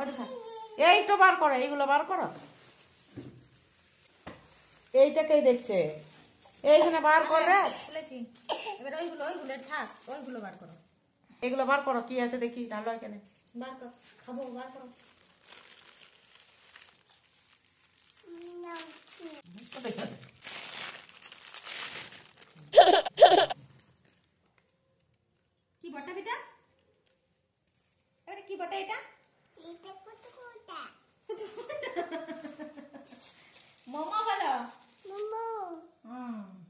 ওটা থাক। এই তো বার করো, এইগুলো বার করো। এইটাকেই দেখছে, এইখানে বার করে খুলেছি। এবার ওইগুলো থাক, ওইগুলো বার করো। এগুলো বার করো, কি আছে দেখি। ঢালো এখানে, বার করো, খাবো, বার করো। কি বটা বেটা? এবারে কি বটা এটা? মোমো বলো। মোমো।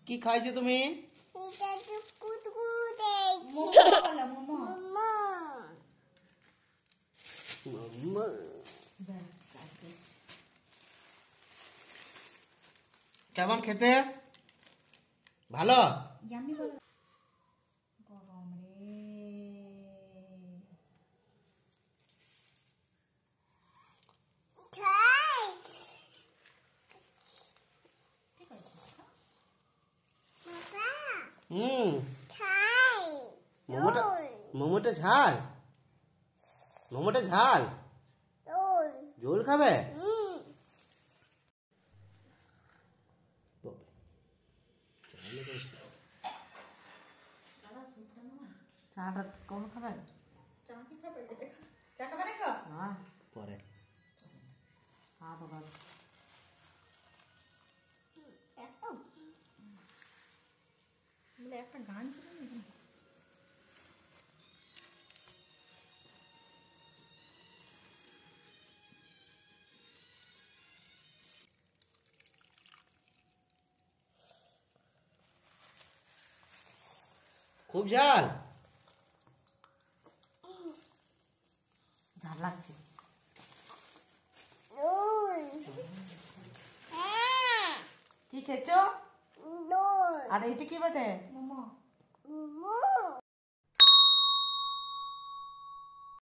কি খাইছো তুমি? মোমো বলো, মোমো। মাম্মা। কেমন খেতে? ভালো? ইয়াম্মি বলো। গরম রে। হুম। মোমোটা মোমোটা ঝাল, মোমোটা ঝাল। ঝোল খাবে? চাটা কম খাবে? চা কি খাবে? চা খাবে না? না, পরে খাবো বাবা। একটা গান ছিল না এখানে? খুব ঝাল। ঝাল লাগছে। কি খেয়েছো? আর এইটা কি বটে? মোমো।